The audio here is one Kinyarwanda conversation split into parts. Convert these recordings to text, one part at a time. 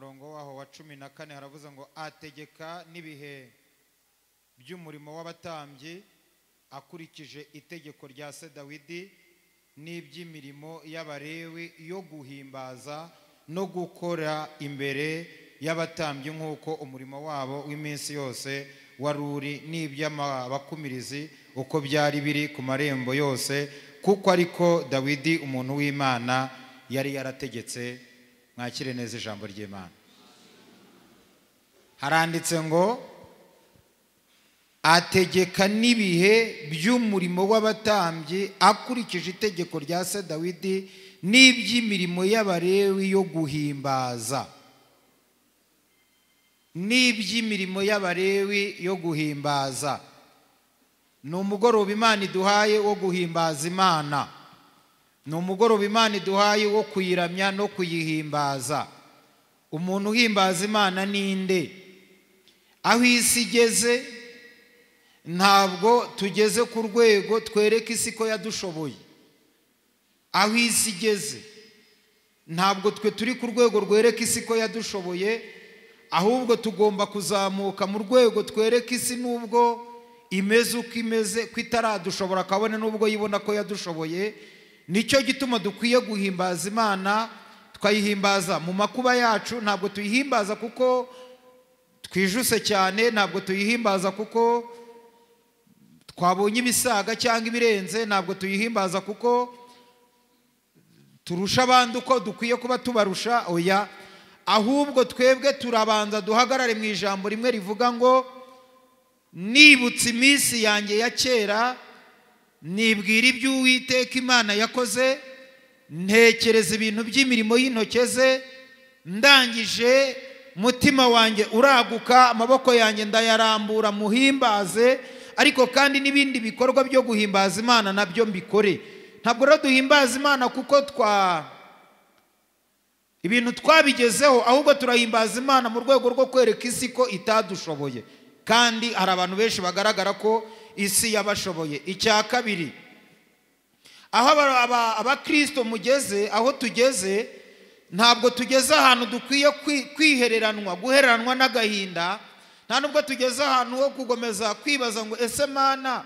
murongo waho wa 14 haravuze ngo ategeka nibihe by'umurimo w'abatambyi akurikije itegeko rya se Dawidi n'iby'imirimo y'abarewi yo guhimbaza no gukora imbere y'abatambyi nk'uko umurimo wabo w'iminsi yose waruri n'iby'abakumirizi uko byari biri ku marembo yose kuko ariko Dawidi umuntu w'Imana yari yarategetse. Mwakire neza ijambo ry'Imana. Haranditse ngo ategeka nibihe by'umurimo w'abatambyi akurikije itegeko rya se Dawidi n'iby'imirimo y'abarewi yo guhimbaza. N'iby'imirimo y'abarewi yo guhimbaza. Ni umugoroba Imana iduhaye wo guhimbaza Imana. Ni umugoroba Imana iduhaye wo kuyiramya no kuyihimbaza. Umuntu uhimbaza Imana ninde? Aho isi igeze ntabwo tugeze ku rwego twereka isi ko yadushoboye. Aho isi igeze ntabwo twe turi ku rwego rwereka isi ko yadushoboye, ahubwo tugomba kuzamuka mu rwego twereka isi nubwo imeze uko imeze ko itaradushobora kabone nubwo yibona ko yadushoboye. Nicyo gituma dukwiye guhimbaza Imana, twayihimbaza mu makuba yacu. Ntabwo tuyihimbaza kuko twijuse cyane, ntabwo tuyihimbaza kuko twabonye ibisaga cyangwa ibirenze, ntabwo tuyihimbaza kuko turusha abandi uko dukwiye kuba tubarusha. Oya, ahubwo twebwe turabanza duhagarare mu ijambo rimwe rivuga ngo nibutse iminsi yanjye ya kera, nibwira ibyo Uwiteka Imana yakoze, ntekereza ibintu by'imirimo y'intoke ze, ndangije mutima wanjye uraguka, amaboko yanjye ndayarambura muhimbaze, ariko kandi n'ibindi bikorwa byo guhimbaza Imana nabyo mbikore. Ntabwo rero duhimbaza Imana kuko ibintu twabigezeho, ahubwo turahimbaza Imana mu rwego rwo kwereka isi ko itadushoboye. Kandi hari abantu benshi bagaragara ko isi yabashoboye. Icya kabiri, aho abakristo mugeze, aho tugeze, ntabwo tugeze ahantu dukwiye kwihereranwa, guhereranwa n'agahinda. Nta nubwo tugeze ahantu ho kugomeza kwibaza ngo ese Mana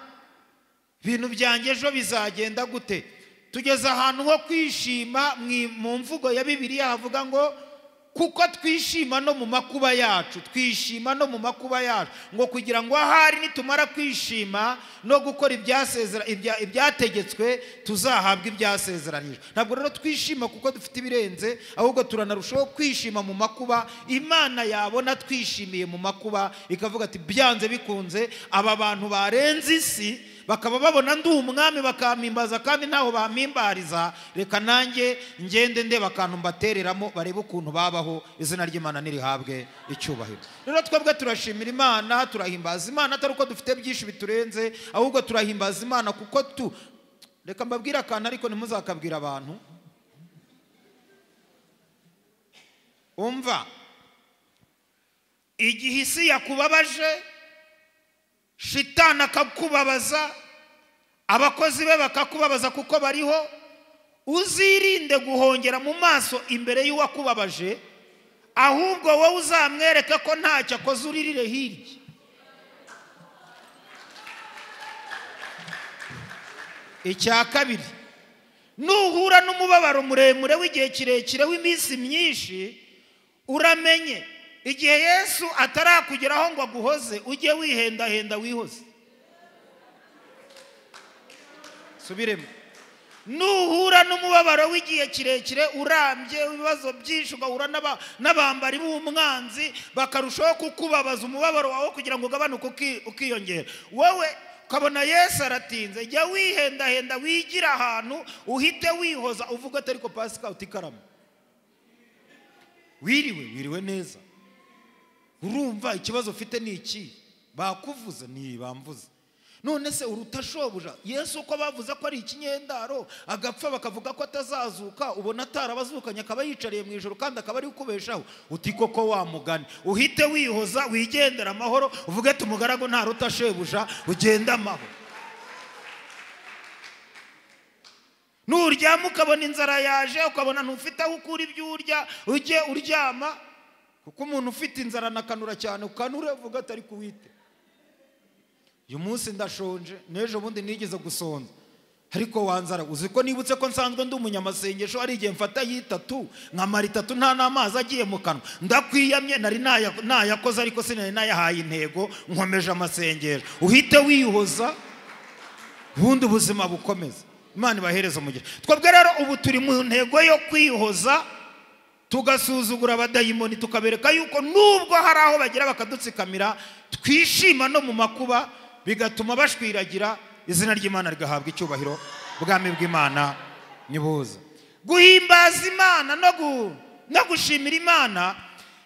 ibintu byanjye ejo bizagenda gute. Tugeze ahantu ho kwishima. Mu mvugo ya Bibiliya havuga ngo kuko twishima no mu makuba yacu, twishima no mu makuba yacu, ngo kugira ngo ahari nitumara kwishima no gukora ibyategetswe tuzahabwa ibyasezeranijwe. Ntabwo rero twishima kuko dufite ibirenze, ahubwo turanarushaho kwishima mu makuba. Imana yabona twishimiye mu makuba ikavuga ati byanze bikunze aba bantu barenze isi, bakaba babona ndi umwami bakampimbaza kandi ntaho bampimbariza, reka nanjye ngende ndeba akantu mbatereramo barebe ukuntu babaho, izina ry'Imana nirihabwe icyubahiro. Rero twebwe turashimira Imana, turahimbaza Imana atari uko dufite byinshi biturenze, ahubwo turahimbaza Imana kuko reka mbabwire akantu ariko ntimuzakabwira abantu. Umva, igihe isi yakubabaje, shitani akakubabaza, abakozi be bakakubabaza kuko bariho, uzirinde guhongera mu maso imbere y'uwakubabaje, ahubwo wowe uzamwereka ko ntacyo akoze, uririre hirya. Icya kabiri, nuhura n'umubabaro muremure w'igihe kirekire w'iminsi myinshi, uramenye igihe Yesu atarakugeraho ngo aguhoze, ujye wihendahenda wihoze. Subiremo. Nuhura n'umubabaro w'igihe kirekire urambye, ibibazo byinshi, ugahura n'abambari b'umwanzi bakarushaho kukubabaza umubabaro wawe kugira ngo ugabanuke ukiyongera, wowe ukabona Yesu aratinze, jya wihendahenda wigira ahantu uhite wihoza, uvuga ati ariko Pasika utikarama wiriwe neza, urumva ikibazo ufite ni iki? Bakuvuze ni bamvuze. None se uruta shobuja Yesu uko bavuze ko ari ikinyendaro agapfa bakavuga ko atazazuka, ubona atarabazukanye akaba yicariye mu ijoro kandi akaba ari ukubeshaho, uti koko wamugane uhite wihoza wigendera amahoro, uvuge ati umugaragu nta ruta shebuja, ugenda amahoro. Nuryama ukabona inzara yaje, ukabona ntufite aho ukura ibyo urya, ujye uryama kuko umuntu ufite inzara nakanura cyane ukanura uvuga atari kuwite. Uyu munsi ndashonje, n'ejo bundi nigeze gusonza, ariko wanzara uzi ko nibutse ko nsanzwe ndi umunyamasengesho, ari igihe mfata y'itatu nkamara itatu nta n'amazi agiye mu kanwa, ndakwiyamye nari nayakoze ariko sinari nayahaye intego, nkomeje amasengesho. Uhite wihoza ubundi ubuzima bukomeza. Imana ibahereza umugisha. Twebwe rero ubu turi mu ntego yo kwihoza, tugasuzugura abadayimoni, tukabereka yuko nubwo hari aho bagira bakadutsikamira, twishima no mu makuba, bigatuma bashwiragira, izina ry'Imana rigahabwa icyubahiro, ubwami bw'Imana nibuza. Guhimbaza Imana no gushimira Imana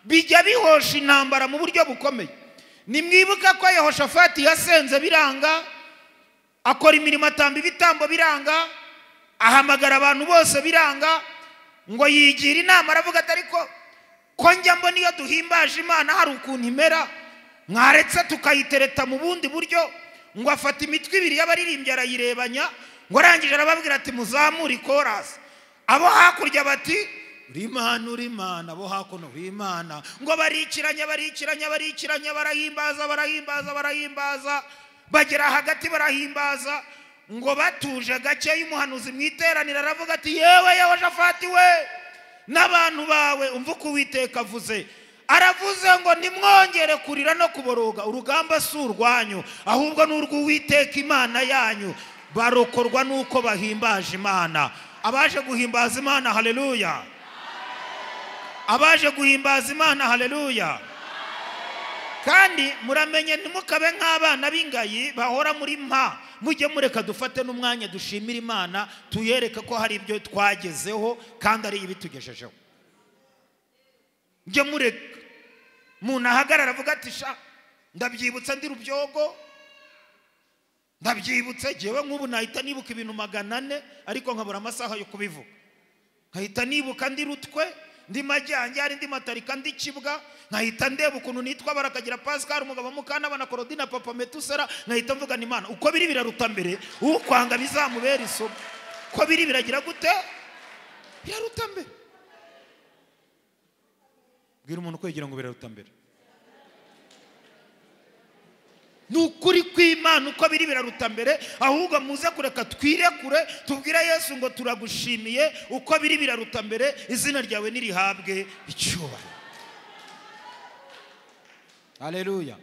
bijya bihosha intambara mu buryo bukomeye. Nimwibuka ko Yehoshafati yasenze biranga, akora imirimo, atamba ibitambo biranga, ahamagara abantu bose biranga, ngo yigira inama aravuga ati ariko ko njya mbona iyo duhimbaje Imana hari ukuntu imera, mwaretse tukayitereta mu bundi buryo. Ngo afata imitwe ibiri y'abaririmbyi arayirebanya, ngo arangije arababwira ati muzamure ikorasi. Abo hakurya bati uri Imana, uri Imana, abo hakuno uri Imana. Ngo barikiranya barahimbaza, bagera hagati barahimbaza. Ngo batuje gake y'umuhanuzi mu iteraniro aravuga ati yewe Yehoshafati we n'abantu bawe, umva uko Uwiteka avuze. Aravuze ngo nimwongere kurira no kuboroga, urugamba si urwanyu ahubwo ni urw'Uwiteka Imana yanyu, barokorwa nuko bahimbaje Imana. Abaje guhimbaza Imana haleluya, abaje guhimbaza Imana haleluya. Kandi muramenye ntimukabe nk'abana b'ingayi bahora muri mujye mureka dufate n'umwanya dushimira Imana, tuyereke ko hari ibyo twagezeho kandi ari ibitugejejeho. Njye mureka umuntu ahagarara avuga ati sha ndabyibutsa ndi Rubyogo, ndabyibutse jewe nk'ubu nahita nibuka ibintu 400 ariko nkabura amasaha yo kubivuga. Nkahita nibuka ndi Rutwe, ndi Majyanja, ari ndi Matarika, ndi Kibwa, nkahita ndeba ukuntu nitwa Barakagira Pascal, umugabo Mukana bana Korodina, Papa Metusera, nkahita mvuga ni Imana uko biri biraruta mbere, ukwanga bizamubera isomo. Ko biri biragira gute? Biraruta mbere. Bwira umuntu kwegera ngo biraruta mbere. Nukuri kw'Imana uko biri biraruta mbere, ahubwo muze kureka twirekure tubwira Yesu ngo turagushimiye, uko biri biraruta mbere, izina ryawe nirihabwe icyubahiro. Haleluya.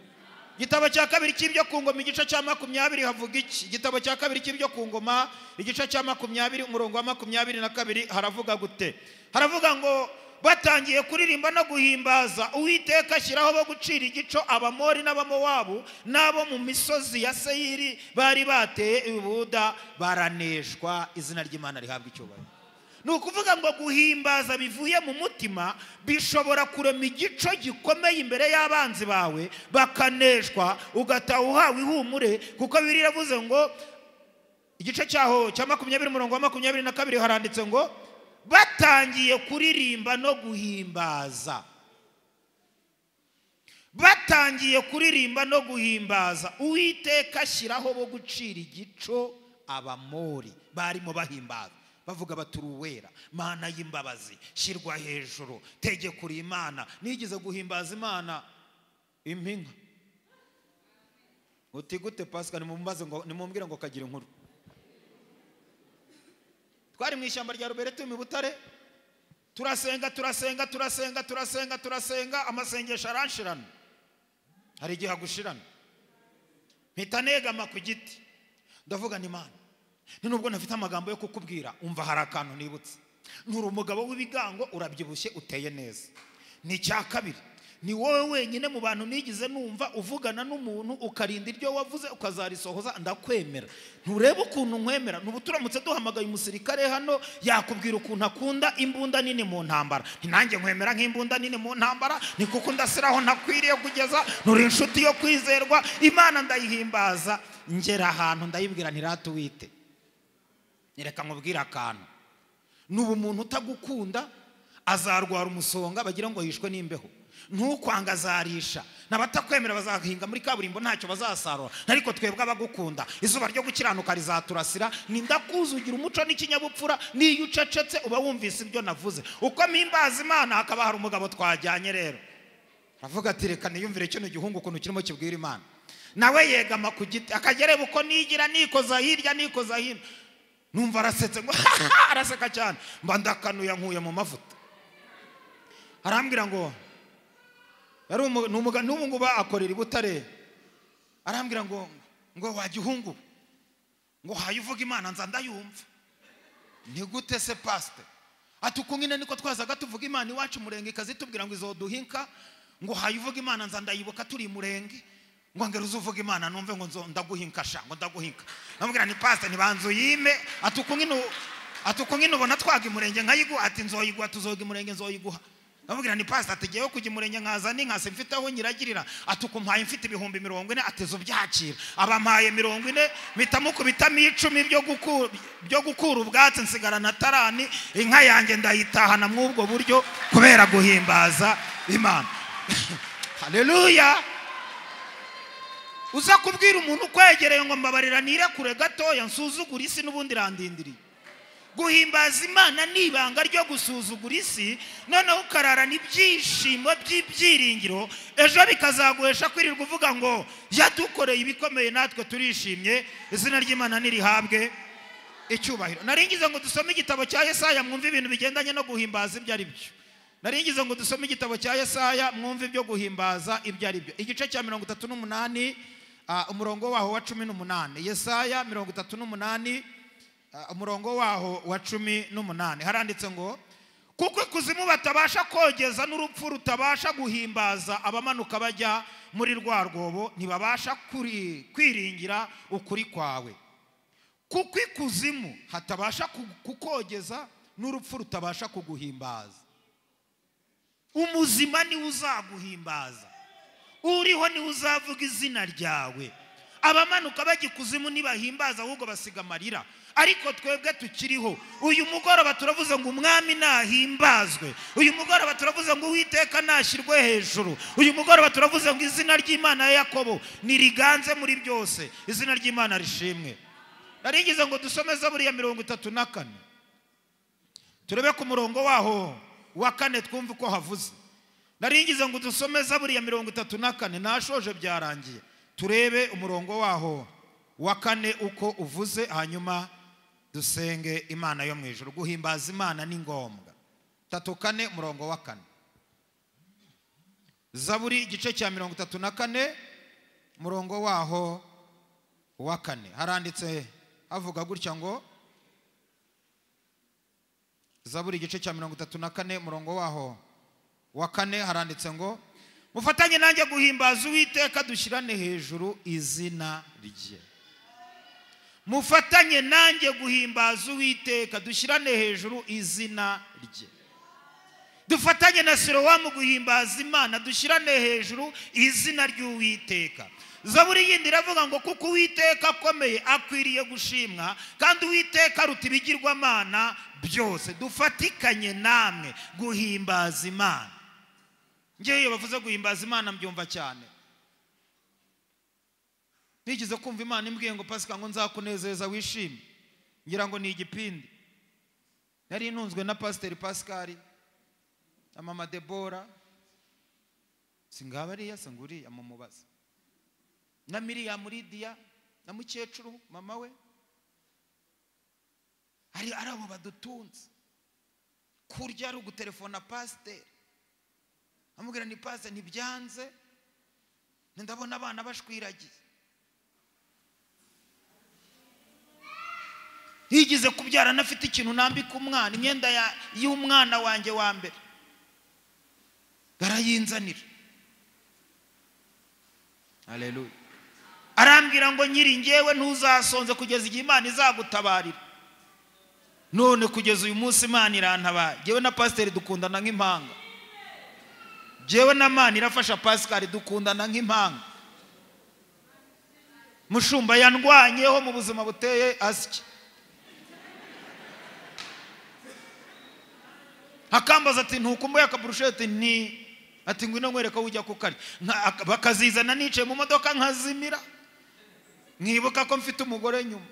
Igitabo cya kabiri cy'ibyo ku ngoma igice cya 20 havuga iki? Igitabo cya kabiri cy'ibyo ku ngoma igice cya 20 umurongo wa 22 haravuga gute? Haravuga ngo batangiye kuririmba no guhimbaza Uwiteka, ashyiraho bo gucira igico Abamori n'Abamowabu n'abo mu misozi ya Seyiri bari bateye Yuda, baraneshwa, izina ry'Imana rihabwa icyubahiro. Nukuvuga ngo guhimbaza bivuye mu mutima bishobora kurema igico gikomeye imbere y'abanzi bawe, bakaneshwa, ugataha uhawe ihumure, kuko Bibiliya iravuze ngo igice cyaho cya 20 umurongo wa 22 haranditse ngo batangiye kuririmba no guhimbaza. Batangiye kuririmba no guhimbaza Uwiteka, ashyiraho bo gucira igico Abamori, barimo bahimbaza bavuga bati uruwera, Mana y'imbabazi, shirwa hejuru, tegekura Imana. Nigeze guhimbaza Imana impinga. Uti gute Pascal? Nimumbwire ngo kagira inkuru. Twari mu ishyamba rya Ruberetu mu Butare, turasenga, amasengesho aranshirana, hari igihe agushirana. Mpita negama ku giti ndavuga ni Imana, ni nubwo nafite amagambo yo kukubwira, umva hari akantu nibutse. Nturi umugabo w'ibigango, urabyibushye, uteye neza. Ni cya kabiri, ni wowe wenyine mu bantu nigize numva uvugana n'umuntu ukarinda iryo wavuze ukazarisohoza, ndakwemera. Nturebe ukuntu nkwemera. Nubu turamutse duhamagaye umusirikare hano yakubwira ukuntu akunda imbunda nini mu ntambara, nanjye nkwemera nk'imbunda nini mu ntambara, ni kuko ndasiraho ntakwiriye kugeza. Nturi inshuti yo kwizerwa. Imana ndayihimbaza, ngera ahantu ndayibwira ntirata Uwite, nyereka nkubwira akantu. Nubu umuntu utagukunda azarwara umusonga bagira ngo yishwe n'imbeho, ntukwanga azarisha. N'abatakwemera bazahinga muri kaburimbo ntacyo bazasarura, ariko twebwe abagukunda izuba ryo gukiranuka rizaturasira. Nindakuzugira umuco n'ikinyabupfura, niyo ucecetse uba wumvise ibyo navuze. Uko mpimbaza Imana hakaba hari umugabo twajyanye rero, avuga ati reka niyumvire kino gihungu ukuntu kirimo kibwira Imana. Nawe yegama ku giti akagereba uko nigira nikoza hirya nikoza hino. Numva arasetse ngo araseka cyane, mba ndakanuye nkuye mu mavuta. Arambwira ngo yari n'ubu ngo akorera Butare. Arambwira ngo wagihungu ngo hayuvuga Imana nza ndayumva. Ni gute se pastor? Ati uko nyine niko twazaga tuvuga Imana iwacu Murenge ikazitubwira ngo izoduhinka, ngo hayuvuga Imana nza ndayibuka turi Murenge, ngo ngero uzuvuga Imana numve ngo ndaguhinka sha ngo ndaguhinka. Namubwira ni pastor nibanzo yime. Ati uko nyine ubona twaga Murenge nkayiguha. Ati nzoyiguha tuzoga Murenge nzoyiguha. Namubwira ni pastor ategeyeho kujya Murenge nkaza nkase mfite aho nyiragirira. Ati uko mpaye mfite 40 atezo byakira. Abampaye 40 mitamukubitamo 10 byo gukura ubwatsi nsigarana tarani. Inka yanjye ndayitahana mw'ubwo buryo kubera guhimbaza Imana. Haleluya. Uza kubwira umuntu kwegereye ngo mbabarira nire kure gatoya nsuzugura isi n'ubundi randindiriye. Guhimbaza Imana nibanga ryo gusuzugura isi, noneho ukararana ibyishimo by'ibyiringiro, ejo bikazaguhesha kwirirwa uvuga ngo yadukoreye ibikomeye natwe turishimye. Izina ry'Imana nirihabwe icyubahiro. Naringize ngo dusome igitabo cya Yesaya mwumve ibintu bigendanye no guhimbaza ibyo ari byo. Naringize ngo dusome igitabo cya Yesaya mwumve ibyo guhimbaza ibyo ari byo. Igice cya 38 umurongo waho wa 18. Yesaya 38 umurongo waho wa 18 haranditse ngo kuko ikuzimu batabasha kogeza n'urupfu rutabasha guhimbaza abamanuka bajya muri rwa rwobo ntibabasha kwiringira ukuri kwawe. Kuko ikuzimu hatabasha kukogeza n'urupfu rutabasha kuguhimbaza. Umuzima ni uzaguhimbaza, uriho ni uzavuga izina ryawe. Abamanuka bajya ikuzimu nibahimbaza ahubwo basiga amarira. Ariko twebwe tukiriho uyu mugoroba turavuze ngo umwami nahimbazwe. Uyu mugoroba turavuze ngo Uwiteka nashyirwe hejuru. Uyu mugoroba turavuze ngo izina ry'Imana ya Yakobo niriganze muri byose. Izina ry'Imana rishimwe. Naringize ngo dusome Zaburi ya 34 turebe ku murongo waho wa 4 twumve uko havuze. Naringize ngo dusome Zaburi ya 34 nashoje byarangiye. Turebe umurongo waho wa 4 uko uvuze, hanyuma dusenge Imana yo mu ijuru. Guhimbaza Imana ni ngombwa. 34 umurongo wa 4. Zaburi igice cya 34 umurongo waho wa 4 haranditse havuga gutya ngo, Zaburi igice cya 34 umurongo waho wa 4 haranditse ngo mufatanye nanjye guhimbaza Uwiteka dushyirane hejuru izina rye. Mufatanye nanjye guhimbaza Uwiteka dushyirane hejuru izina rye. Dufatanye na Silowamu guhimbaza Imana dushyirane hejuru izina ry'Uwiteka. Zaburi yindi iravuga ngo kuko Uwiteka akomeye akwiriye gushimwa kandi Uwiteka aruta ibigirwamana byose. Dufatikanye namwe guhimbaza Imana. Ngewe bavuze guhimbaza Imana mbyumva cyane. Nigize kumva Imana imbwiye ngo Pasika ngo nzakunezeza wishime, ngira ngo ni igipindi. Nari ntunzwe na Pastor Pascal na Mama Debora, singaba ari yasanguriye amumubaza, na Miriam Lidia na mukecuru mama we, ari arabo badutunze. Kurya ari ugutelefona Pastor amubwira ni Pastor ntibyanze, ndabona abana bashwiragiye. Higize kubyara nafite ikintu nambika umwana, imyenda y'umwana wanjye wa mbere barayinzanira. Haleluya. Arambwira ngo nyiri ngewe ntuzasonze kugeza igihe Imana izagutabarira. None kugeza uyu munsi Imana irantabaye. Jewe na Pastor dukundana nk'impanga. Jewe na Imana irafasha Pascal dukundana nk'impanga. Mushumba yandwanyeho mu buzima buteye asiki. Akambaza ati ntukumbuye akaburushete ni ati ngwino nkwereka ujya kukari. Bakazizana nicaye mu modoka nkazimira. Nkibuka ko mfite umugore nyuma.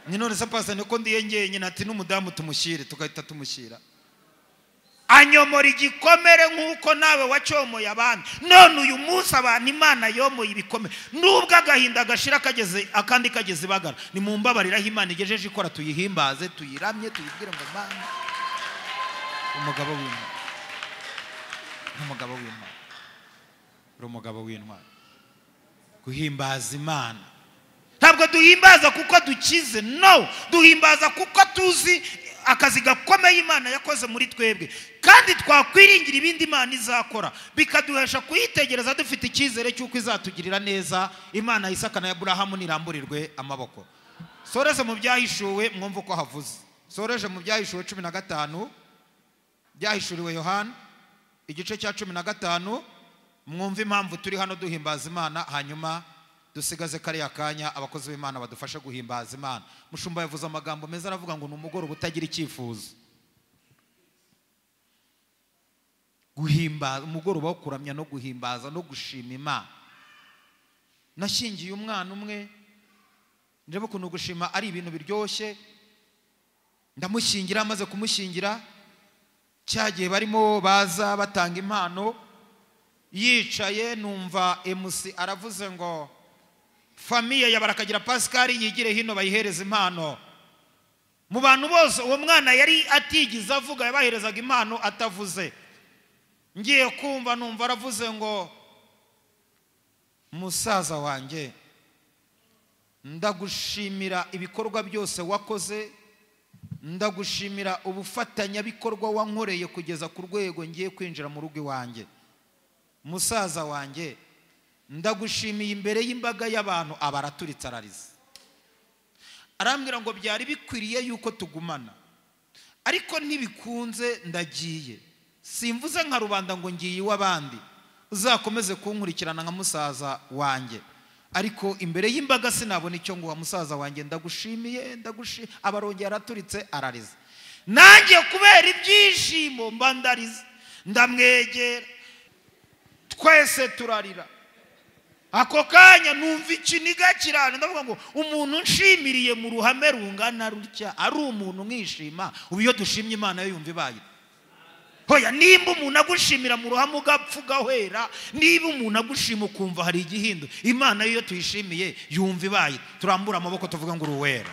None se Pastor niko ndiye ngenye ati n'umudamu tumushyire, tukahita tumushyira. anyomora igikomere nk'uko nawe wacyomoye abandi. None uyu munsi abantu Imana yomoye ibikomere, nubwo agahinda gashira kageze akandi kageze bagara. Ni mu mbabariraho Imana igejeje ikora, tuyihimbaze, tuyiramye, tuyibwire ngo Mana umugabo w'Imana, umugabo w'Imana, umugabo w'Intwari. Guhimbaza Imana ntabwo duhimbaza kuko dukize, no, duhimbaza kuko tuzi akazi gakomeye Imana yakoze muri twebwe, kandi twakwiringira ibindi Imana izakora, bikaduhesha kuyitegereza dufite icyizere cy'uko izatugirira neza. Imana ya Isaka na Aburahamu niramburirwe amaboko. Soreze mu byahishuwe, mwumva uko havuze. Soreje mu byahishuwe 15, byahishuriwe Yohana igice cya 15. Mwumva impamvu turi hano duhimbaza Imana, hanyuma dusigaze kariya kanya abakozi b'Imana badufasha guhimbaza Imana. Mushumba yavuze amagambo meza, aravuga ngo ni umugoroba utagira icyifuzo. Guhimbaza, umugoroba wo kuramya no guhimbaza no gushima Imana. Nashingiye umwana umwe, ndeba ukuntu gushima ari ibintu biryoshye. Ndamushingira, amaze kumushingira cyagiye barimo baza batanga impano, yicaye numva MC aravuze ngo famiye ya Barakagira Pascal yigire hino bayihereza impano. Mu bantu bose uwo mwana yari atigize avuga, yabaherezaga impano atavuze. Ngiye kumva numva aravuze ngo musaza wanjye, ndagushimira ibikorwa byose wakoze, ndagushimira ubufatanya bikorwa wankoreye kugeza ku rwego ngiye kwinjira mu rugo iwanjye. Musaza wanjye, ndagushimiye imbere y'imbaga y'abantu. Abaraturitse ararize, arambwira ngo byari bikwiriye yuko tugumana, ariko ntibikunze, ndagiye. Simvuze nka rubanda ngo ngiye iw'abandi, uzakomeze kunkurikirana nka musaza wanjye, ariko imbere y'imbaga sinabona icyo nguha. Musaza wanjye, ndagushimiye, abarongera araturitse ararize. Nanjye kubera ibyishimo mba ndarize, ndamwegera, twese turarira. Ako kanya numva ikiniga kirane, ndavuga ngo umuntu nshimiriye mu ruhame rungana rutya ari umuntu mwishima, ubu iyo dushimye Imana yo yumva ibaye. Hoya, nimba umuntu agushimira mu ruhame ugapfa ugahwera, niba umuntu agushima ukumva hari igihindo, Imana yo tuyishimiye yumva ibaye. Turambura amaboko tuvuga ngo uruwera,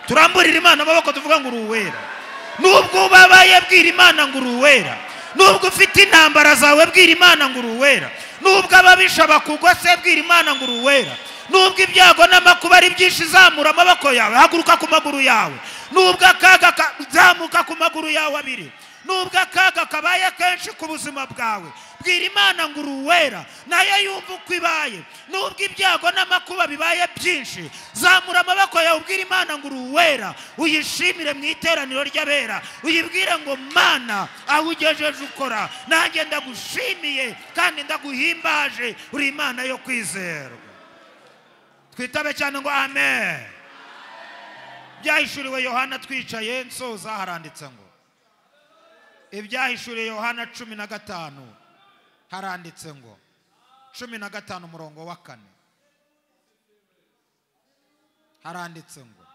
turamburira Imana amaboko tuvuga ngo uruwera. Nubwo ubabaye bwira Imana ngo uruwera, nubwo ufite intambara zawe bwira Imana ngo uruwera, nubwo ababisha bakugose bwira Imana ngo uruwera, nubwo ibyago n'amakuba ari byinshi zamura amaboko yawe, haguruka ku maguru yawe. Nubwo akaga zamuka ku maguru yawe abiri, nubwo akaga kabaye kenshi ku buzima bwawe, bwira Imana ngo uruwera, nayo yumva uko ibaye. Nubwo ibyago n'amakuba bibaye byinshi, zamura amaboko yawe ubwira Imana ngo uruwera, uyishimire mu iteraniro ry'abera, uyibwire ngo Mana aho ugejeje ukora, nanjye ndagushimiye kandi ndaguhimbaje, uri Imana yo kwizerwa. Twitabe cyane ngo amen. Byahishuriwe Yohana twicaye, nsoza haranditse ngo, ibyahishuriye Yohana 15 haranditse ngo 15 umurongo wa 4 haranditse ngo,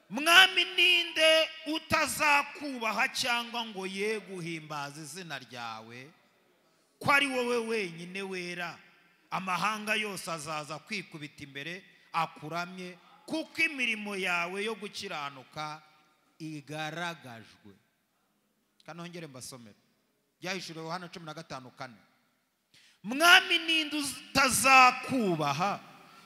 mwami ninde utazakubaha cyangwa ngo ye guhimbaza izina ryawe, ko ari wowe wenyine wera. Amahanga yose azaza kwikubita imbere akuramye, kuko imirimo yawe yo gukiranuka igaragajwe. Kanongere mbasomera byahishuriwe Yohana 15:4. Mwami ninde utazakubaha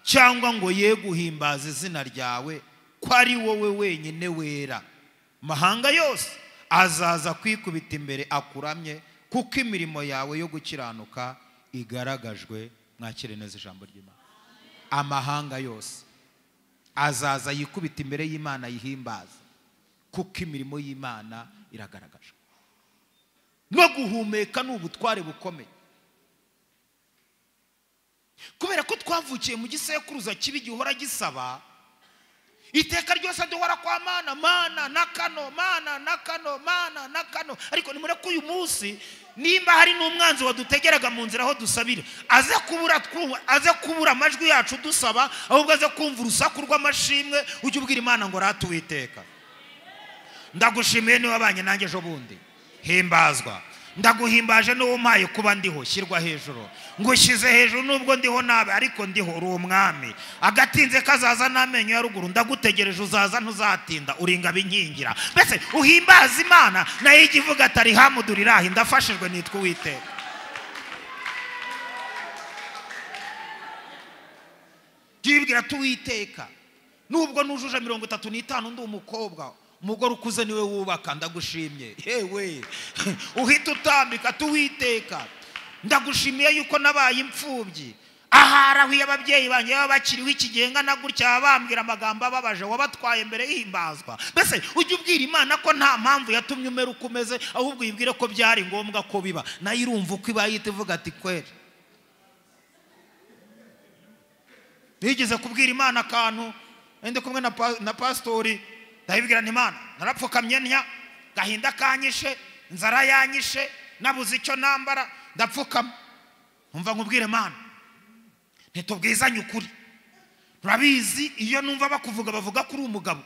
cyangwa ngo ye guhimbaza izina ryawe, ko ari wowe wenyine wera. Mahanga yose azaza kwikubita imbere akuramye, kuko imirimo yawe yo gukiranuka igaragajwe. Mwakire neza ijambo ry'Imana. Amahanga yose azaza yikubita imbere y'Imana yihimbaza, kuko imirimo y'Imana iragaragajwe. No guhumeka n'ubutware bukomeye, kubera ko twavukiye mu gisekuruza kibi gihora gisaba iteka ryose duhora kwa Mana, Mana nakano, Mana nakano, Mana nakano. Ariko nimure ko uyu munsi nimba hari n'umwanzi wadutegeraga mu nzira aho dusabira, aze kubura amajwi yacu dusaba, ahubwo aze kumva urusaku rw'amashimwe, ujye ubwira Imana ngo ratuwiteka ndagushimiye ni wabanye nanjye ejo bundi, himbazwa. Ndaguhimbaje n'uwo mpaye kuba ndiho, shyirwa hejuru. Ngushyize hejuru nubwo ndiho nabe, ariko ndiho uri umwami. Agatinze kazaza n'amenyo ya ruguru, ndagutegereje uzaza ntuzatinda, uri ingabo inkingira. Mbese uhimbaza Imana, nayo igivuga atari hamudurirahi, ndafashijwe nitwa Uwiteka. Jibwira tuwiteka, nubwo nujuje 35 ndi umukobwa, umugore ukuze niwe wubaka, ndagushimye. Yewe uhita utambika tuwiteka, ndagushimiye yuko nabaye imfubyi. Aharaho y'ababyeyi banjye babakiriho ikigenga na gutya bambwira amagambo ababaje, wabatwaye mbere yihimbazwa. Mbese ujye ubwira Imana ko nta mpamvu yatumye umera uko umeze, ahubwo yibwire ko byari ngombwa ko biba. Nayo irumva uko ibayita ivuga ati kweri. Nigeze kubwira Imana akantu, ende kumwe na pastori, ndabibwira nti Imana, narapfukamye ntya, gahinda kanyishe, nzara yanyishe, nabuze icyo nambara, ndapfukama. Umva nkubwire Imana, ntitubwizanye ukuri. Turabizi iyo numva bakuvuga bavuga kuri umugabo,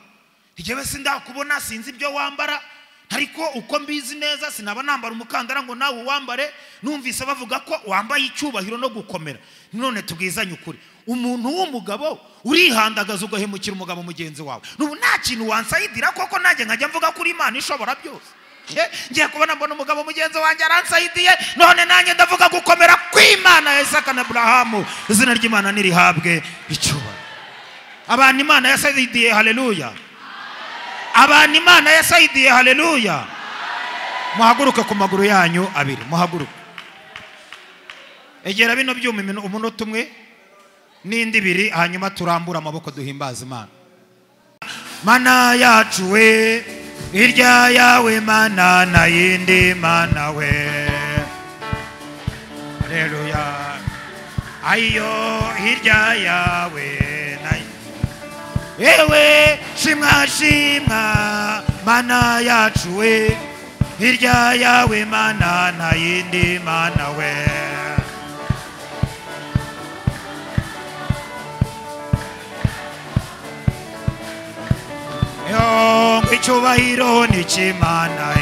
njyewe sindakubona, sinzi ibyo wambara, ariko uko mbizi neza sinaba nambara umukandara ngo nawe wambare. Numvise bavuga ko wambaye icyubahiro no gukomera. None tubwizanye ukuri, umuntu w'umugabo urihandagaza ugahemukira umugabo mugenzi wawe, nubu nta kintu wansayidira koko nanjye nkajya mvuga kuri Imana ishobora byose? Ngiye kubona mbona umugabo mugenzi wanjye aransayidiye, none nanjye ndavuga gukomera kw'Imana ya Isaka na Abrahamu. Izina ry'Imana nirihabwe icyubahiro. Abantu Imana yasayidiye, haleluya. Abantu Imana yasayidiye, haleluya. Muhaguruke ku maguru yanyu abiri, muhaguruke. Egera bino byuma umunota umwe n'indi ibiri, hanyuma turambura amaboko duhimbaza Imana. Mana yacu we, hirya yawe Mana na yindi Mana we, haleluya. Ayo hirya yawe na ewe, shimwa shimwa Mana yacu we, hirya yawe Mana na yindi Mana we. Icyubahiro ni cy'Imana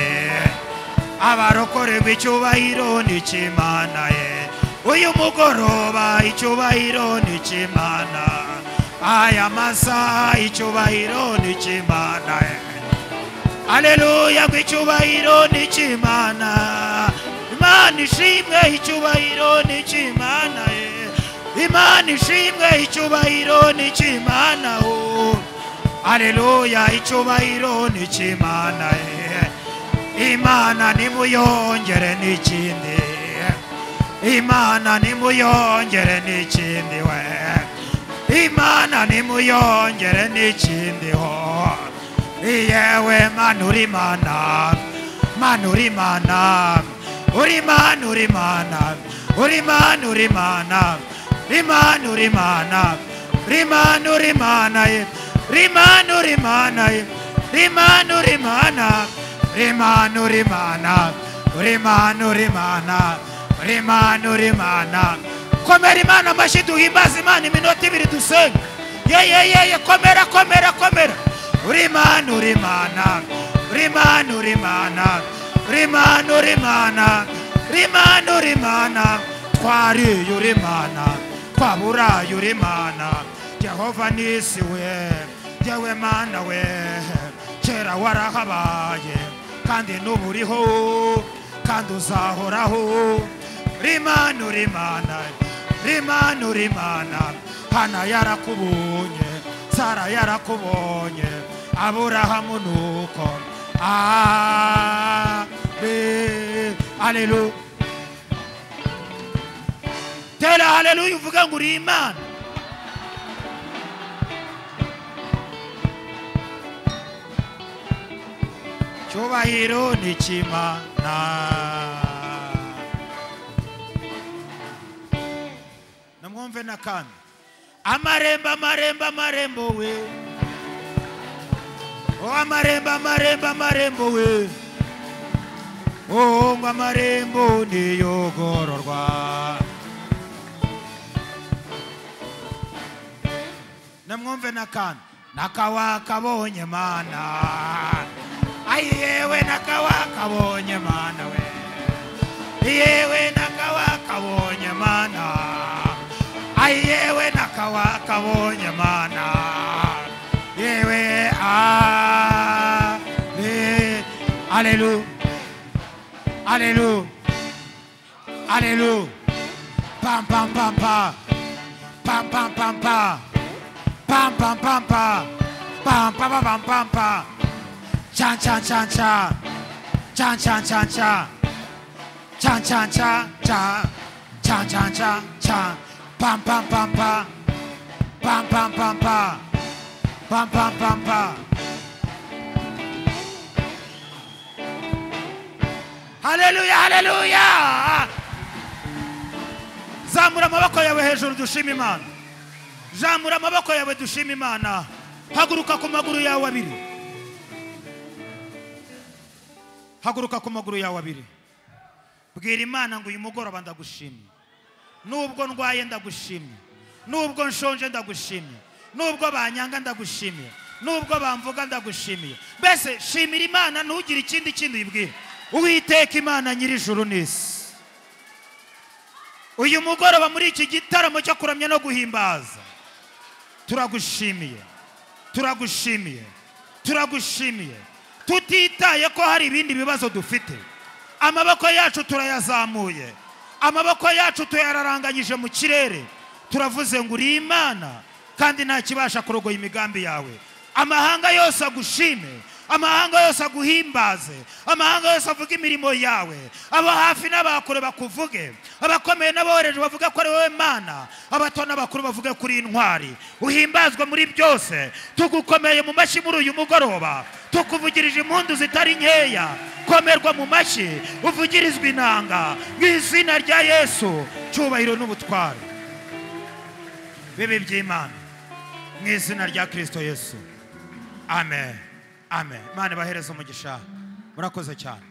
abarokore icyubahiro ni cy'Imana uyu mugoroba icyubahiro ni cy'Imana, aya masaha icyubahiro ni cy'Imana. Haleluya, icyubahiro ni cy'Imana. Imana ishimwe, icyubahiro ni cy'Imana. Imana ishimwe, icyubahiro ni cy'Imana. Haleluya, icyubahiro ni cy'Imana. Imana nimuyongere n'ikindi, Imana nimuyongere n'ikindi we, Imana nimuyongere n'ikindi ho. Yewe Mana uri Mana, Mana uri Mana, uri Mana uri Mana, uri Mana uri Mana, Imana uri Mana, Imana uri Mana, Imana uri Mana, Imana uri Mana, Imana uri Mana, Imana uri Mana, Imana uri Mana. Komera Imana amashyi duhimbaza Imana iminota ibiri dusenga. Ye komera komera komera. Uri Mana uri Mana, Imana uri Mana, Imana uri Mana, Imana uri Mana. Twari uri Mana, twabura uri Mana. Jehova nisi we, Yewe Mana we, kera warahabaye kandi n'ubu uriho kandi uzahoraho. Imana uri Mana, Imana uri Mana. Hana yarakubonye, Sara yarakubonye, Aburahamu nuko. Haleluya. Tera haleluya, uvuga ngo uri Imana. Cyubahiro ni cy'Imana. Namwumve nakandi. Amarembo amarembo amarembo we, oh amarembo amarembo amarembo we, oh ngo amarembo niyogororwa. Namwumve nakandi. Nakawakabonye Mana, ayewe nakawakabonye mana we yewe nakawakabonye mana ayewe nakawakabonye mana yewe Alléluia Alléluia Alléluia pam pam pam pam pam pam pam pam pam pam pam pam pam pam pam pam pam chan chan chan chan chan chan chan chan chan chan chan chan chan chan chan chan pam pam pam pam pam pam pam pam pam pam pam pam Hallelujah hallelujah zamura amaboko yawe hejuru dushima Imana zamura amaboko yawe dushima Imana haguruka ku maguru yawe abiri haguruka ku maguru yawe abiri bwira Imana ngo uyu mugoroba ndagushimye nubwo ndwaye ndagushimye nubwo nshonje ndagushimye nubwo banyanga ndagushimye nubwo bamvuga ndagushimye bese shimira Imana ntugire ikindi kintu yibwira Uwiteka Imana nyir'ijuru n'isi uyu mugoroba muri iki gitaramo cyo kuramya no guhimbaza turagushimiye turagushimiye turagushimiye tutitaye ko hari ibindi bibazo dufite amaboko yacu turayazamuye amaboko yacu tuyararanganyije mu kirere turavuze ngo uri Imana kandi nta kibasha kurogoya imigambi yawe amahanga yose agushime amahanga yose aguhimbaze amahanga yose avuga imirimo yawe abo hafi n'abakure bakuvuge abakomeye n'abohereje bavuga ko ari wowe Mana abato n'abakuru bavuge kuri intwari uhimbazwe muri byose tugukomeye mu mashyi muri uyu mugoroba tukuvugirije impundu zitari nkeya komerwa mu mashyi uvugirizwe inanga mu izina rya Yesu cyubahiro n'ubutware bibe by'Imana mu izina rya Kristo Yesu amen Amen. Imana bahereza umugisha. Murakoze cyane.